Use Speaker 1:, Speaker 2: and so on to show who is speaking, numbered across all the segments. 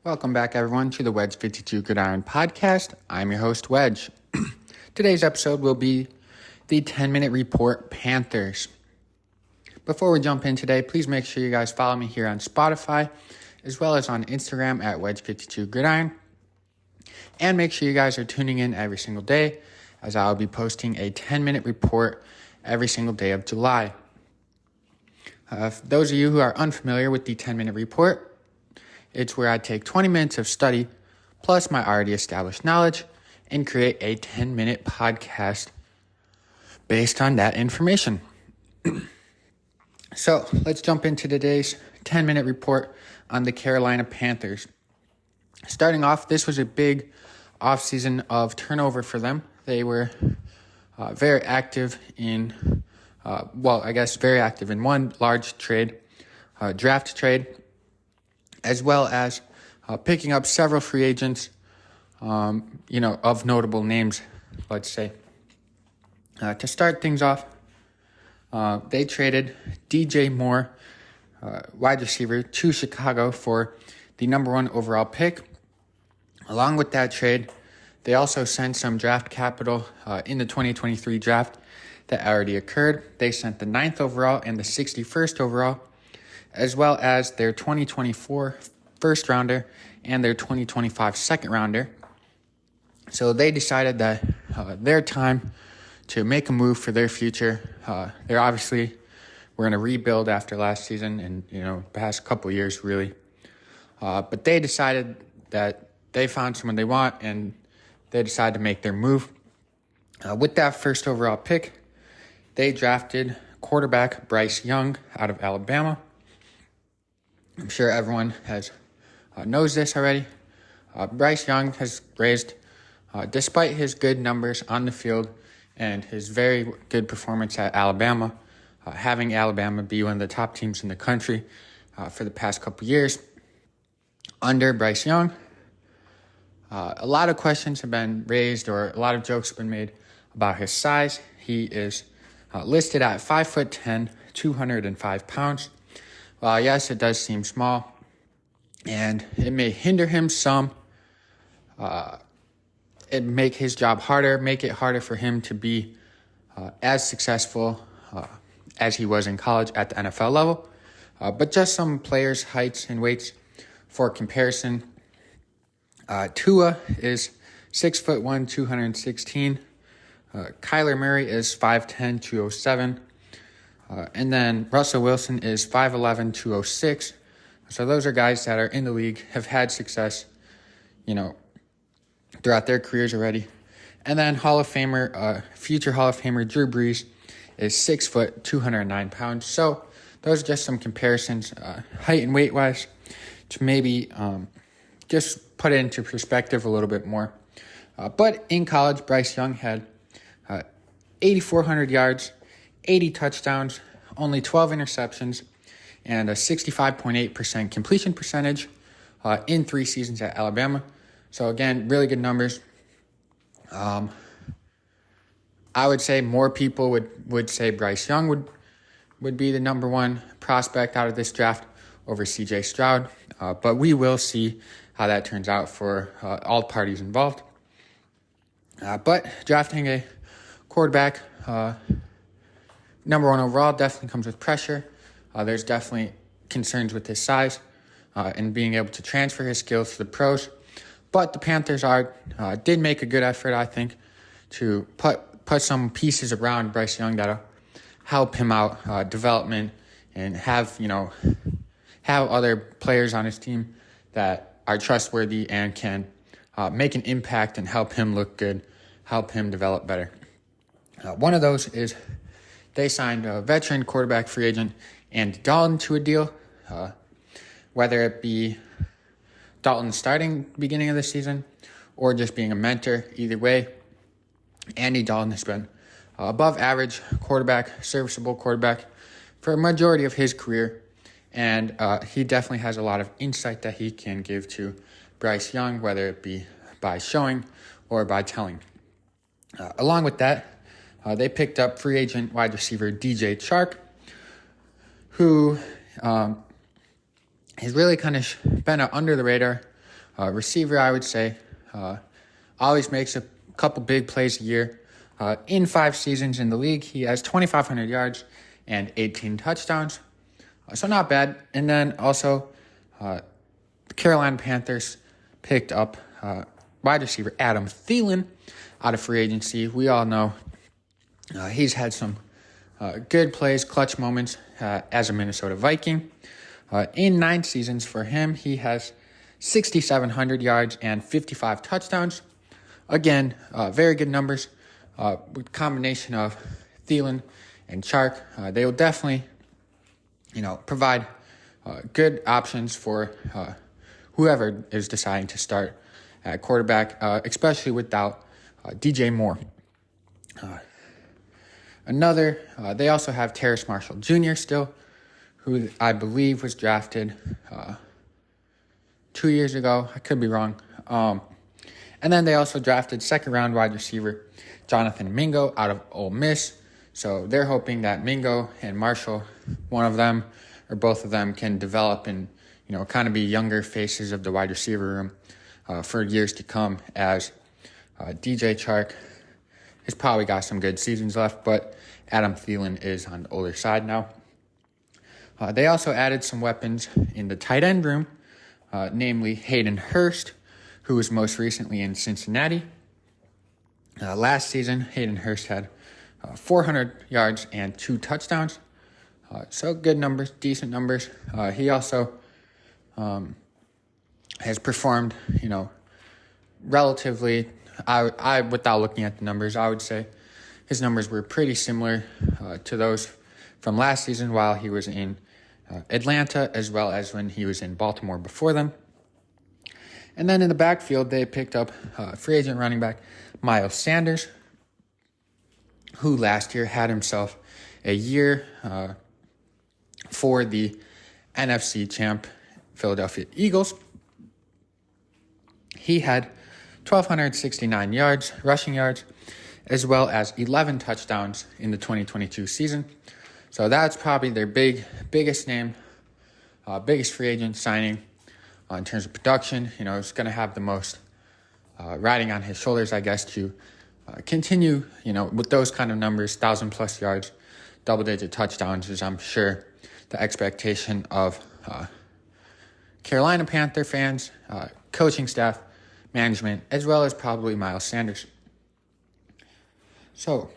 Speaker 1: Welcome back, everyone, to the Wedge 52 Gridiron podcast. I'm your host, Wedge. Today's episode will be the 10-minute report Panthers. Before we jump in today, please make sure you guys follow me here on Spotify, as well as on Instagram at Wedge52 Gridiron. And make sure you guys are tuning in every single day, as I'll be posting a 10-minute report every single day of July. For those of you who are unfamiliar with the 10-minute report, it's where I take 20 minutes of study plus my already established knowledge and create a 10-minute podcast based on that information. So let's jump into today's 10-minute report on the Carolina Panthers. Starting off, this was a big offseason of turnover for them. They were very active in, very active in one large trade, draft trade, as well as picking up several free agents, of notable names, let's say. To start things off, they traded DJ Moore, wide receiver, to Chicago for the number 1 overall pick. Along with that trade, they also sent some draft capital in the 2023 draft that already occurred. They sent the 9th overall and the 61st overall, as well as their 2024 first rounder and their 2025 second rounder. So they decided that their time to make a move for their future. They're obviously we're in a rebuild after last season and past couple years really. But they decided that they found someone they want and they decided to make their move. With that first overall pick, they drafted quarterback Bryce Young out of Alabama. I'm sure everyone knows this already. Bryce Young has raised, despite his good numbers on the field and his very good performance at Alabama, having Alabama be one of the top teams in the country for the past couple years. Under Bryce Young, a lot of questions have been raised or a lot of jokes have been made about his size. He is listed at 5'10", 205 pounds. Well, yes, it does seem small, and it may hinder him some. It make his job harder, make it harder for him to be as successful as he was in college at the NFL level. But just some players' heights and weights for comparison. Tua is 6'1", 216. Kyler Murray is 5'10", 207. And then Russell Wilson is 5'11", 206. So those are guys that are in the league, have had success, throughout their careers already. And then future Hall of Famer Drew Brees is 6 foot, 209 pounds. So those are just some comparisons, height and weight wise, to maybe just put it into perspective a little bit more. But in college, Bryce Young had 8,400 yards, 80 touchdowns, only 12 interceptions, and a 65.8% completion percentage in 3 seasons at Alabama. So again, really good numbers. I would say more people would say Bryce Young would be the number 1 prospect out of this draft over C.J. Stroud. But we will see how that turns out for all parties involved. But drafting a quarterback, number 1 overall, definitely comes with pressure. There's definitely concerns with his size and being able to transfer his skills to the pros. But the Panthers did make a good effort, I think, to put some pieces around Bryce Young that'll help him out development and have other players on his team that are trustworthy and can make an impact and help him look good, help him develop better. One of those is they signed a veteran quarterback free agent Andy Dalton to a deal, whether it be Dalton starting beginning of the season or just being a mentor. Either way, Andy Dalton has been above average quarterback, serviceable quarterback for a majority of his career, and he definitely has a lot of insight that he can give to Bryce Young, whether it be by showing or by telling. Along with that, they picked up free agent wide receiver DJ Chark, who has really kind of been an under-the-radar receiver, I would say. Always makes a couple big plays a year. In 5 seasons in the league, he has 2,500 yards and 18 touchdowns. So not bad. And then also, the Carolina Panthers picked up wide receiver Adam Thielen out of free agency. We all know he's had some good plays, clutch moments as a Minnesota Viking. In 9 seasons for him, he has 6,700 yards and 55 touchdowns. Again, very good numbers. With combination of Thielen and Chark, they will definitely, provide good options for whoever is deciding to start at quarterback, especially without DJ Moore. They also have Terrace Marshall Jr. still, who I believe was drafted 2 years ago. I could be wrong. And then they also drafted second-round wide receiver Jonathan Mingo out of Ole Miss. So they're hoping that Mingo and Marshall, one of them or both of them, can develop and, kind of be younger faces of the wide receiver room for years to come, as DJ Chark has probably got some good seasons left, but Adam Thielen is on the older side now. They also added some weapons in the tight end room, namely Hayden Hurst, who was most recently in Cincinnati. Last season, Hayden Hurst had 400 yards and 2 touchdowns. So good numbers, decent numbers. He also has performed, relatively. I without looking at the numbers, I would say his numbers were pretty similar to those from last season while he was in Atlanta, as well as when he was in Baltimore before them. And then in the backfield, they picked up free agent running back Miles Sanders, who last year had himself a year for the NFC champ Philadelphia Eagles. He had 1,269 yards, rushing yards, as well as 11 touchdowns in the 2022 season. So that's probably their biggest name, biggest free agent signing in terms of production. It's going to have the most riding on his shoulders, I guess, to continue, with those kind of numbers, 1,000+ yards, double-digit touchdowns, is, I'm sure, the expectation of Carolina Panther fans, coaching staff, management, as well as probably Miles Sanders. So,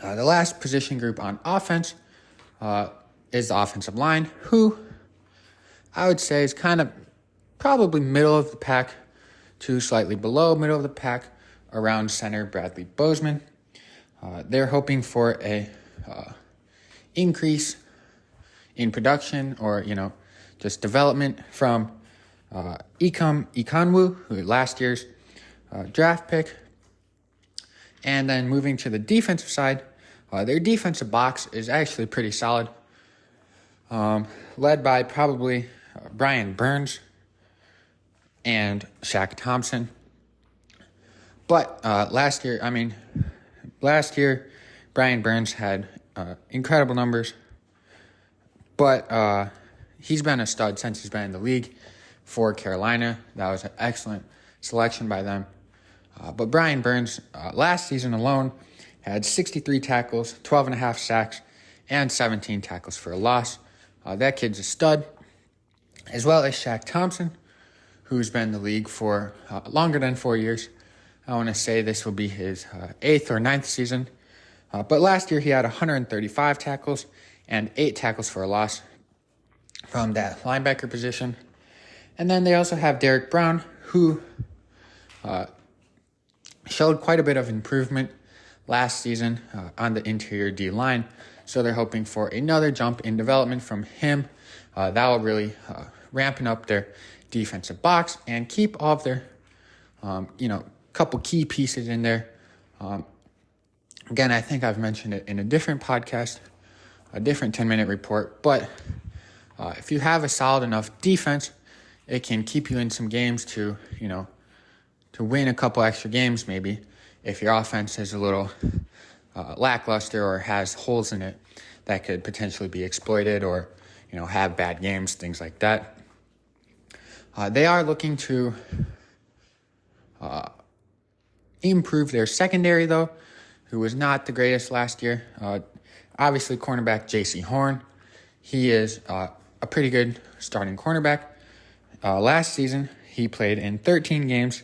Speaker 1: the last position group on offense is the offensive line, who I would say is kind of probably middle of the pack to slightly below middle of the pack around center Bradley Bozeman. They're hoping for a increase in production or, just development from Ikem Ekwonu, who last year's draft pick. And then moving to the defensive side, their defensive box is actually pretty solid, led by probably Brian Burns and Shaq Thompson. But last year, Brian Burns had incredible numbers, but he's been a stud since he's been in the league for Carolina. That was an excellent selection by them. But Brian Burns, last season alone, had 63 tackles, 12.5 sacks, and 17 tackles for a loss. That kid's a stud, as well as Shaq Thompson, who's been in the league for longer than 4 years. I want to say this will be his 8th or 9th season. But last year he had 135 tackles and 8 tackles for a loss from that linebacker position. And then they also have Derek Brown, who showed quite a bit of improvement last season on the interior D-line. So they're hoping for another jump in development from him. That will really ramping up their defensive box and keep all of their, couple key pieces in there. Again, I think I've mentioned it in a different podcast, a different 10-minute report. But if you have a solid enough defense, it can keep you in some games to win a couple extra games maybe. If your offense is a little lackluster or has holes in it that could potentially be exploited or, have bad games, things like that. They are looking to improve their secondary, though, who was not the greatest last year. Obviously, cornerback J.C. Horn. He is a pretty good starting cornerback. Last season, he played in 13 games,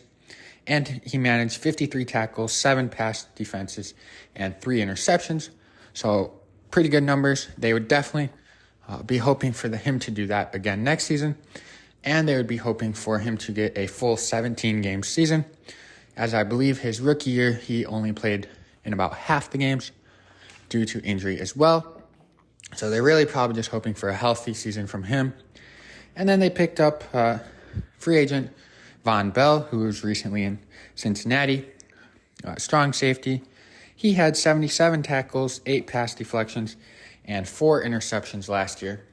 Speaker 1: and he managed 53 tackles, 7 pass defenses, and 3 interceptions. So, pretty good numbers. They would definitely be hoping for him to do that again next season, and they would be hoping for him to get a full 17-game season, as I believe his rookie year, he only played in about half the games due to injury as well. So they're really probably just hoping for a healthy season from him. And then they picked up free agent Von Bell, who was recently in Cincinnati. Strong safety. He had 77 tackles, 8 pass deflections, and 4 interceptions last year.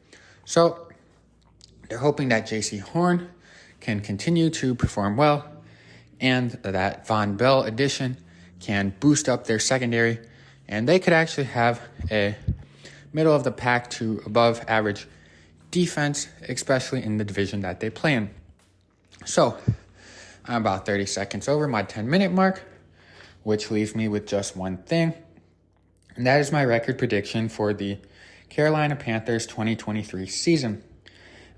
Speaker 1: So they're hoping that J.C. Horn can continue to perform well, and that Von Bell addition can boost up their secondary, and they could actually have a middle of the pack to above average defense, especially in the division that they play in. So I'm about 30 seconds over my 10-minute mark, which leaves me with just one thing, and that is my record prediction for the Carolina Panthers 2023 season.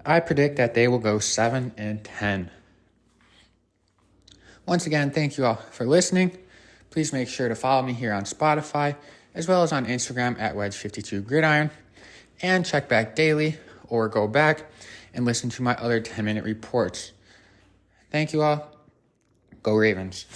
Speaker 1: I predict that they will go 7-10. Once again, thank you all for listening. Please make sure to follow me here on Spotify, as well as on Instagram at Wedge52Gridiron, and check back daily or go back and listen to my other 10-minute reports. Thank you all. Go Ravens.